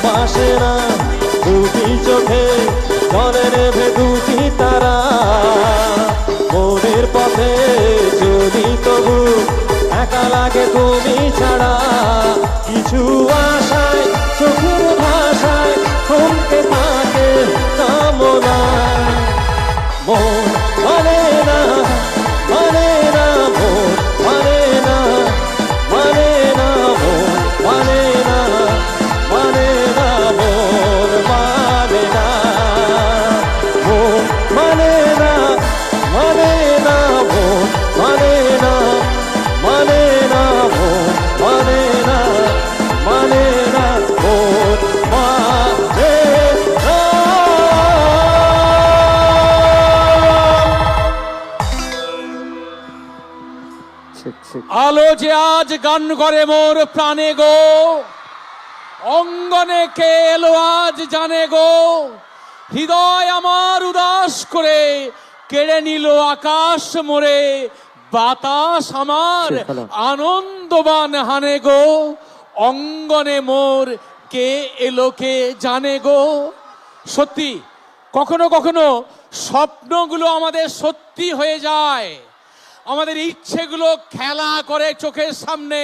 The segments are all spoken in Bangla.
ভালোবাসে না, দুটি চোখে জলে নেভে দুটি তারা। মনের পথে যদি তবু একা লাগে তুমি ছাড়া, কিছু আশায় চোখের ভাষায় থমকে থাকে কামনা। মন মানে না, মানে না, মন মানে না, মানে না, মন মানে না, মানে না, মন মানে না, মন মানে না, মানে না, মন মানে না, মানে না, মন মানে না, মানে না, মন মানে না। আলো যে আজ গান করে মোর প্রাণে গো, অঙ্গনে কে এলো আজ জানে গো। হৃদয় আমার উদাস করে কেড়ে নিল আকাশ মোরে, বাতাস আমার আনন্দবান হানে গো। অঙ্গনে মোর কে এলো কে জানে গো। সত্যি কখনো কখনো স্বপ্নগুলো আমাদের সত্যি হয়ে যায়, আমাদের ইচ্ছেগুলো খেলা করে চোখের সামনে।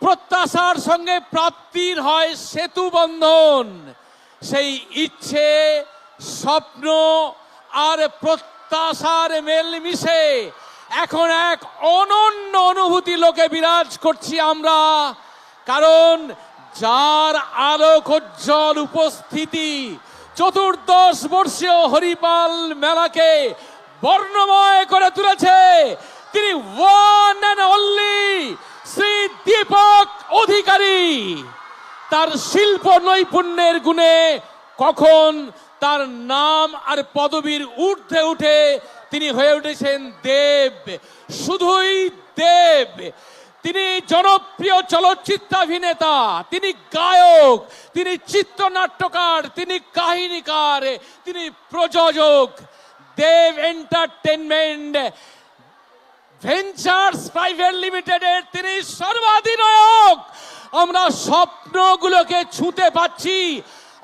প্রত্যাশার সঙ্গে প্রাপ্তির হয় সেতু বন্ধন। সেই ইচ্ছে, স্বপ্ন আর প্রত্যাশার মেল মিশে এখন এক অনন্য অনুভূতি লোকে বিরাজ করছি আমরা। কারণ যার আলোকোজ্জ্বল উপস্থিতি চতুর্দশ বর্ষীয় হরিপাল মেলাকে বর্ণময় করে তুলেছে, তিনি one and only Shri Dipak Adhikari. তার শিল্প নৈপুণ্যের গুণে কখন তার নাম আর পদবীর ঊর্ধ্বে উঠে তিনি হয়ে উঠেছেন দেব, শুধুই দেব। তিনি জনপ্রিয় চলচ্চিত্রাভিনেতা, তিনি গায়ক, তিনি চিত্রনাট্যকার, তিনি কাহিনীকার, তিনি প্রযোজক। দেব এন্টারটেনমেন্ট ভেঞ্চার্স প্রাইভেট লিমিটেডের তিনি সর্বাধিনায়ক। আমরা স্বপ্নগুলোকে ছুঁতে পাচ্ছি,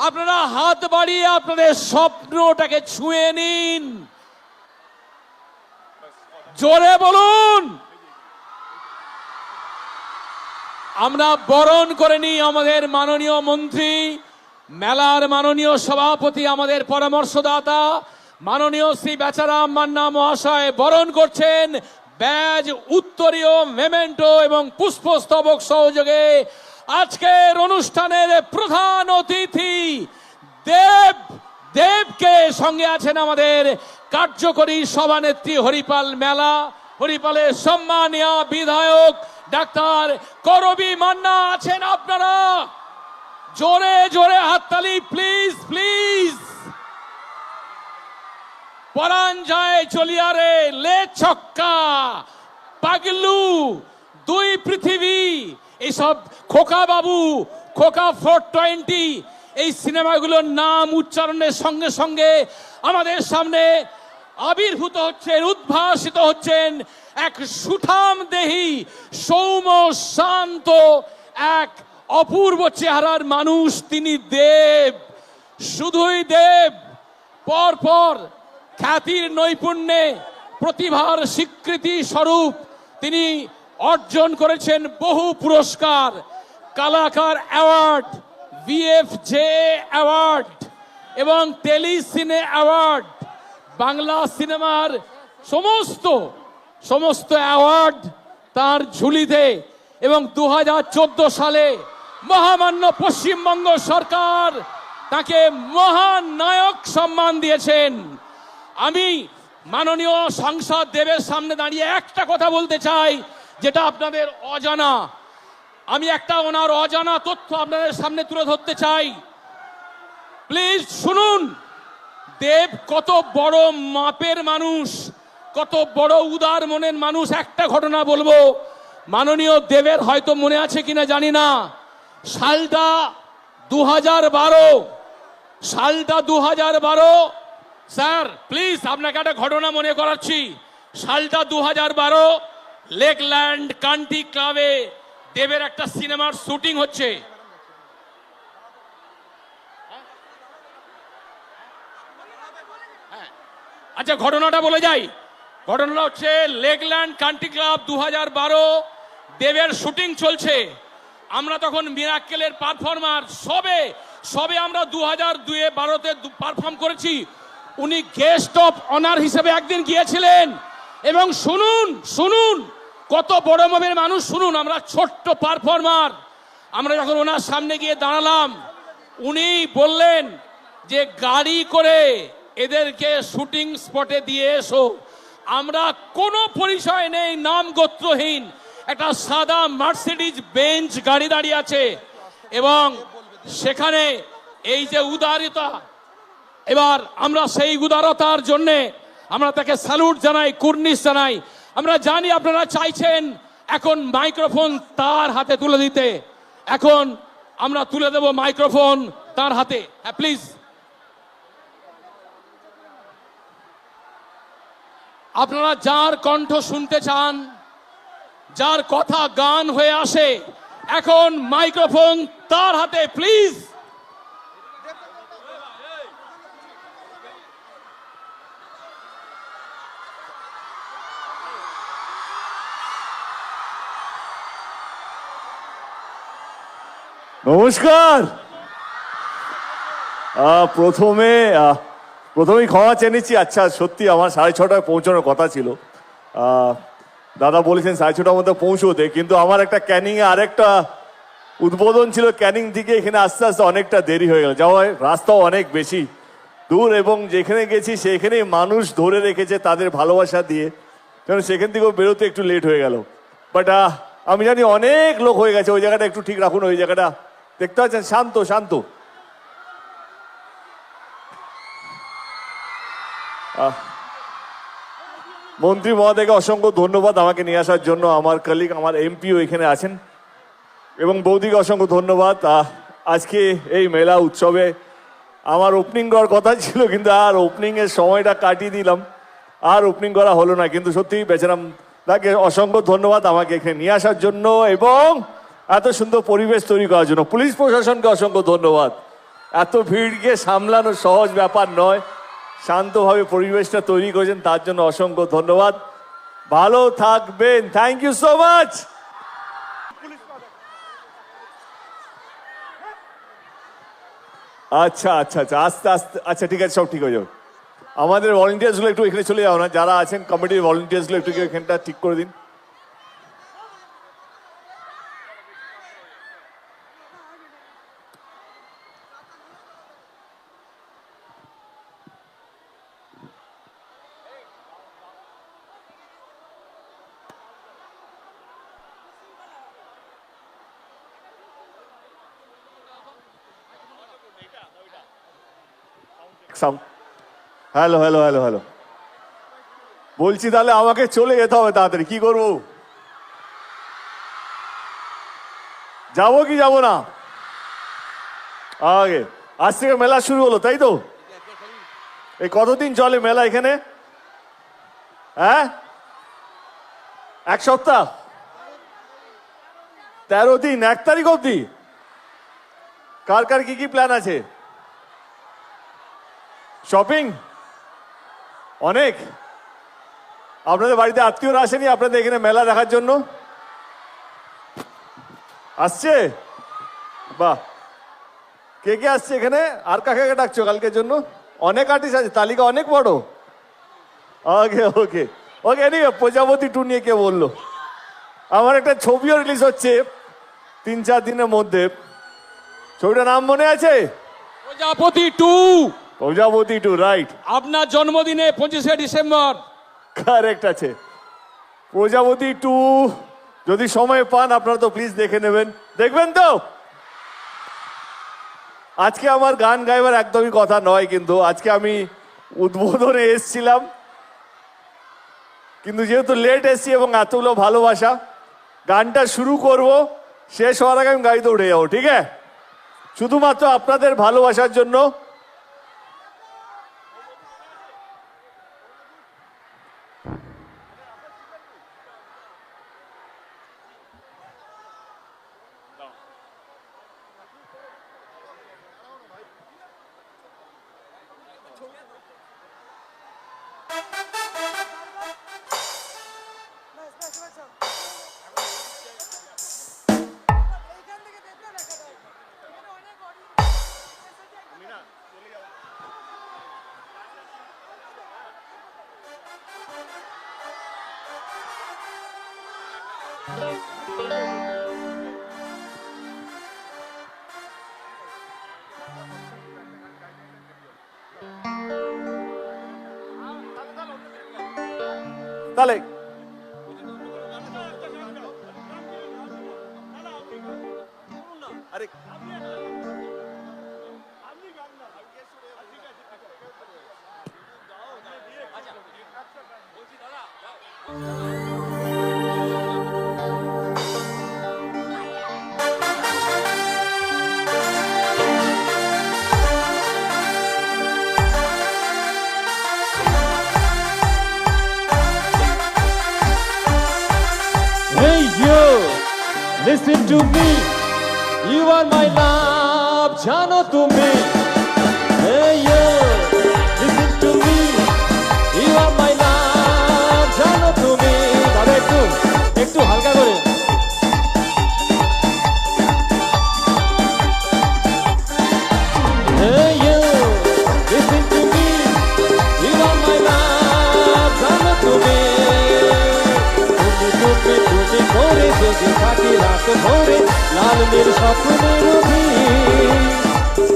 আপনারা হাত বাড়িয়ে আপনাদের স্বপ্নটাকে ছুঁয়ে নিন, জোরে বলুন। আমরা বরণ করে নিই আমাদের মাননীয় মন্ত্রী, মেলার মাননীয় সভাপতি, আমাদের পরামর্শদাতা মাননীয় শ্রী বেচারাম মান্না মহাশয় বরণ করছেন ব্যাজ, উত্তরীয়, মেমেন্টো এবং পুষ্পস্তবক সহযোগে। আজকের অনুষ্ঠানের প্রধান অতিথি দেব, দেবকে সঙ্গে আছেন আমাদের কার্যকরী সভানেত্রী হরিপাল মেলা, হরিপালের সম্মানীয় বিধায়ক ডাক্তার করবী মান্না আছেন। আপনারা জোরে জোরে হাততালি প্লিজ, প্লিজ। পরাঞ্জয় চলিয়ারে, লে ছক্কা, পাগলু, দুই পৃথিবী, এইসব খোকা বাবু, খোকা 420, এই সিনেমাগুলোর নাম উচ্চারণের সঙ্গে সঙ্গে আমাদের সামনে আবির্ভূত হচ্ছেন, উদ্ভাসিত হচ্ছেন এক সুঠাম দেহি, সৌম্য শান্ত, এক অপূর্ব চেহারার মানুষ। তিনি দেব, শুধুই দেব। পরপর খ্যাতির নৈপুণ্যে প্রতিভার স্বীকৃতি স্বরূপ তিনি অর্জন করেছেন বহু পুরস্কার, কালাকার অ্যাওয়ার্ড, VFJ অ্যাওয়ার্ড এবং টেলিসিনে অ্যাওয়ার্ড। বাংলা সিনেমার সমস্ত অ্যাওয়ার্ড তার ঝুলিতে। এবং 2014 সালে মহামান্য পশ্চিমবঙ্গ সরকার তাকে মহানায়ক সম্মান দিয়েছেন। আমি মাননীয় সাংসদ দেবের সামনে দাঁড়িয়ে একটা কথা বলতে চাই যেটা আপনাদের অজানা। আমি একটা ওনার অজানা তথ্য আপনাদের সামনে তুলে ধরতে চাই, প্লিজ শুনুন। দেব কত বড় মাপের মানুষ, কত বড় উদার মনের মানুষ। একটা ঘটনা বলবো, মাননীয় দেবের হয়তো মনে আছে কিনা জানি না, সালটা 2012, সালটা 2012। স্যার প্লিজ আপনাকে একটা ঘটনা মনে করাচ্ছি। সালটা 2012, লেকল্যান্ড কান্ট্রি ক্লাবে দেবের একটা সিনেমার শুটিং হচ্ছে। আচ্ছা, ঘটনাটা বলে যাই। ঘটনাটা হচ্ছে লেগল্যান্ড কান্ট্রি ক্লাব 2012 দেবের শুটিং চলছে। আমরা তখন মিরাক্কেলের পারফর্মার সবে আমরা 2012-তে পারফর্ম করেছি। উনি গেস্ট অফ অনার হিসেবে একদিন গিয়েছিলেন। এবং শুনুন কত বড় মনের মানুষ, শুনুন। আমরা ছোট্ট পারফর্মার, আমরা যখন ওনার সামনে গিয়ে দাঁড়ালাম, উনি বললেন যে গাড়ি করে এদেরকে শুটিং স্পটে দিয়ে এসো। আমরা কোনো পরিচয় নেই, নাম গোত্রহীন, একটা সাদা মার্সিডিজ বেঞ্চ গাড়ি দাঁড়িয়ে আছে। এবং সেখানে এই যে উদারতা, এবার আমরা সেই উদারতার জন্যে আমরা তাকে স্যালুট জানাই, কুর্নিশ জানাই। আমরা জানি আপনারা চাইছেন এখন মাইক্রোফোন তার হাতে তুলে দিতে। এখন আমরা তুলে দেব মাইক্রোফোন তার হাতে। হ্যাঁ, প্লিজ। আপনারা যার কণ্ঠ শুনতে চান, যার কথা গান হয়ে আসে, এখন মাইক্রোফোন তার হাতে, প্লিজ। নমস্কার। প্রথমেই ক্ষমা চেয়ে নিচ্ছি। আচ্ছা, সত্যি আমার 6:30টায় পৌঁছানোর কথা ছিল। দাদা বলেছেন 6:30টার মধ্যে পৌঁছতে, কিন্তু আমার একটা ক্যানিংয়ে আরেকটা উদ্বোধন ছিল। ক্যানিং থেকে এখানে আস্তে আস্তে অনেকটা দেরি হয়ে গেল। যাওয়া রাস্তাও অনেক বেশি দূর, এবং যেখানে গেছি সেখানেই মানুষ ধরে রেখেছে তাদের ভালোবাসা দিয়ে, কারণ সেখান থেকেও বেরোতে একটু লেট হয়ে গেল। বাট আমি জানি অনেক লোক হয়ে গেছে। ওই জায়গাটা একটু ঠিক রাখুন। ওই জায়গাটা দেখতে পাচ্ছেন, শান্ত শান্ত। মন্ত্রী মহোদয়কে অসংখ্য ধন্যবাদ আমাকে নিয়ে আসার জন্য। আমার কলিগ, আমার এমপিও এখানে আছেন, এবং বৌদিকে অসংখ্য ধন্যবাদ। আজকে এই মেলা উৎসবে আমার ওপেনিং করার কথা ছিল, কিন্তু আর ওপেনিংয়ের সময়টা কাটিয়ে দিলাম, আর ওপেনিং করা হলো না। কিন্তু সত্যি বেচারাম তাকে অসংখ্য ধন্যবাদ আমাকে এখানে নিয়ে আসার জন্য এবং এত সুন্দর পরিবেশ তৈরি করার জন্য। পুলিশ প্রশাসনকে অসংখ্য ধন্যবাদ। এত ভিড়কে সামলানো সহজ ব্যাপার নয়, শান্তভাবে পরিবেশটা তৈরি করেছেন, তার জন্য অসংখ্য ধন্যবাদ। ভালো থাকবেন। Thank you so much. আচ্ছা আচ্ছা আচ্ছা, আস্তে আস্তে। আচ্ছা, ঠিক আছে, সব ঠিক হয়ে যাবে। আমাদের ভলেন্টিয়ার্সগুলো একটু এখানে চলে যাও না, যারা আছেন কমিটির ভলেন্টিয়ার্সগুলো একটু এখানটা ঠিক করে দিন। হ্যালো হ্যালো হ্যালো হ্যালো, বলছি তাহলে আমাকে চলে যেতে হবে তাড়াতাড়ি। কি করবো, যাবো কি যাবো না? আগে আজ থেকে মেলা শুরু হলো, তাই তো? এই কতদিন চলে মেলা এখানে? হ্যাঁ, 1 সপ্তাহ, 13 দিন, 1 তারিখ অবধি। কার কার কি কি প্ল্যান আছে? শপিং অনেক। আপনাদের বাড়িতে আত্মীয়রা আসেনি আপনাদের এখানে মেলা দেখার জন্য? আসছে? বাহ, কে কে আসছে এখানে? আর কাকে কাকে ডাকছো কালকের জন্য? অনেক আর্টিস্ট আছে, তালিকা অনেক বড়। ওকে ওকে ওকে। এনিওয়ে, প্রজাপতি 2 নিয়ে কে বললো? আমার একটা ছবিও রিলিজ হচ্ছে 3-4 দিনের মধ্যে। ছবিটার নাম মনে আছে? প্রজাপতি 2। প্রজাপতি 2, রাইট। আপনার জন্মদিনে 25শে ডিসেম্বর। কারেক্ট আছে। প্রজাপতি 2 যদি সময় পান আপনারা তো প্লিজ দেখে নেবেন। দেখবেন তো? আজকে আমার গান গাইবার একদমই কথা নয়, কিন্তু আজকে আমি উদ্বোধনে এসেছিলাম, কিন্তু যেহেতু লেট এসছি এবং এতগুলো ভালোবাসা, গানটা শুরু করব, শেষ হওয়ার আগে আমি গাড়িতে উঠে যাবো, ঠিক আছে? শুধুমাত্র আপনাদের ভালোবাসার জন্য। তাহলে আরে Hey you, listen to me. You are my love, জানো তুমি। Hey you, listen to me. You are my love, জানো তুমি। দাদা একটু হালকা করে। Hey you, listen to me. You are my love, জানো তুমি। তুমি করে জেগে থাকি রাত ভরে লাল নীল স্বপ্নের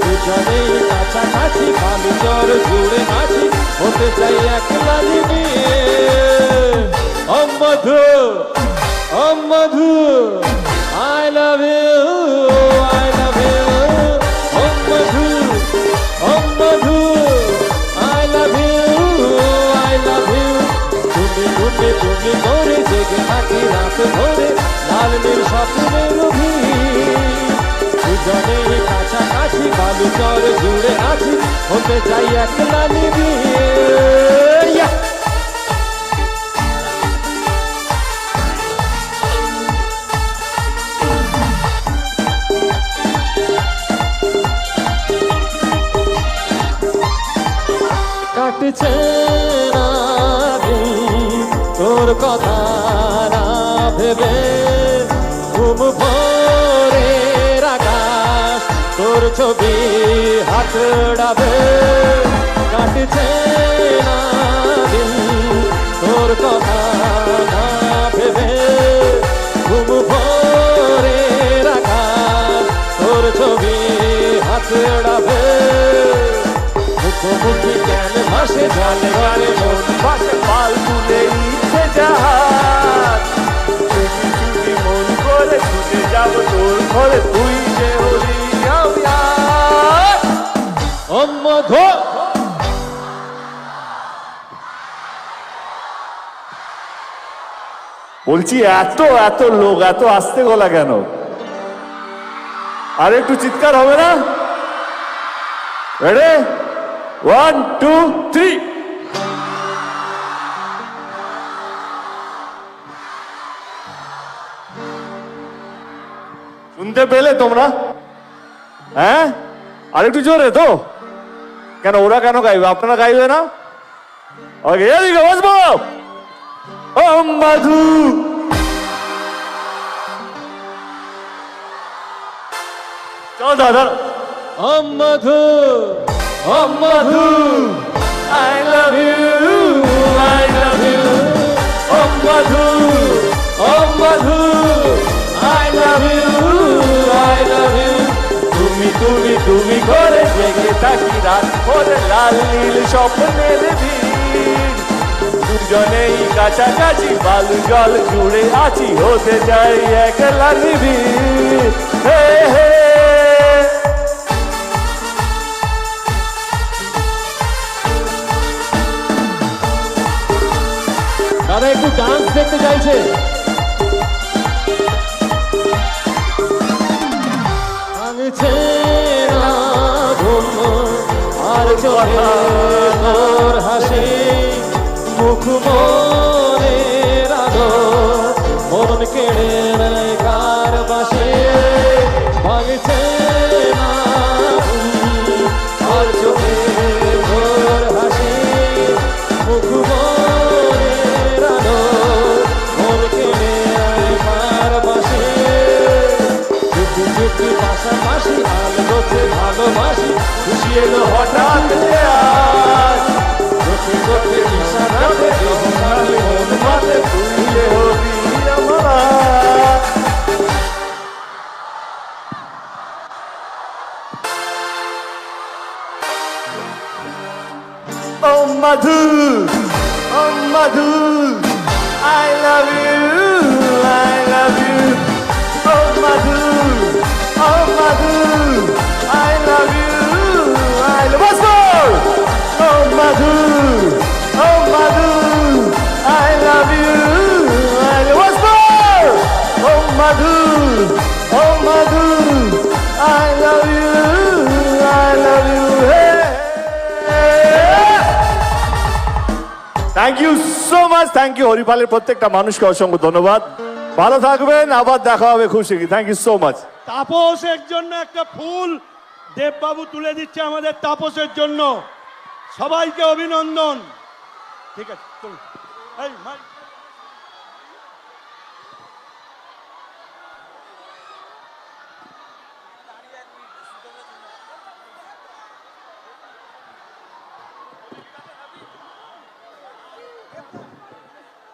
দুজনেই কাছাকাছি কালো জ্বর জুড়ে আছি হতে চাই একলা নিবি মধু মধু I love you I love you Madhu Madhu I love you I love you তুমি করে জেগে থাকি রাত ভরে লাল নীল স্বপ্নের দুজনে কাছাকাছি বালু চর জুড়ে আছি হতে চাই একলা নিবি কাটছে না তোর কথা না ভেবে ঘুম ভোরের আকাশ তোর ছবি হাত ডাবে কাটছে না দিন তোর কথা না ভেবে ঘুম ভোরের আকাশ তোর ছবি হাত ডাবে মুখোমুখি জ্ঞান ভাসে জলে জলে মন ভাসে পাল তুলে ইচ্ছে জাহাজ চুটি মন করে ছুটে যাব তোর ঘরে তুই যে হলি মধু বলছি এত এত লোক এত আসতে গলা কেন আর একটু চিৎকার হবে না রেডি 1 2 3 শুনতে পেলে তোমরা হ্যাঁ আর একটু জোরে তো কেন ওরা কেন গাইবে আপনারা গাইবে না ওকে এদিকে বসবো ও মধু চল দাদা ও মধু ও মধু I love you I love you O Madhu O Madhu I love you I love you তুমি তুমি তুমি করে জেগে থাকি রাত ভরে লাল নীল স্বপ্নের ভিড় দুজনেই কাছাকাছি বালু জল জুড়ে আছি হতে যাই একলা নিবিড় হে হে দাদা একটু ডান্স দেখতে চাইছে ভাঙছে না ঘুম আর চোখে তোর হাসি মুখ মনের আলো মন কেড়ে নেয় কার বাসে ভাঙছে না ঘুম আর চোখে তোর হাসি মুখ মনের আলো মন কেড়ে নেয় কার বাসে চুপি চুপি পাশাপাশি আলোতে ভালোবাসি খুশি এলো হঠাৎ আজ চোখে চোখে ইশারাতে জোহরালে মন মাতে তুই যে হবি আমার ও মধু I love you, I love you. Oh Madhu, oh Madhu, I love you, I love you. What's more? Oh Madhu, oh Madhu, I love you, I love you. What's more? Oh Madhu, oh Madhu, I love you, I love you. Hey. Thank you so much, thank you. হরিপালের প্রত্যেকটা মানুষকে অসংখ্য ধন্যবাদ। ভালো থাকবেন, আবার দেখা হবে খুব শীঘ্রই। Thank you so much. তাপসের জন্য একটা ফুল দেববাবু তুলে দিচ্ছে আমাদের তাপসের জন্য। সবাইকে অভিনন্দন। ঠিক আছে, চলুন। এই,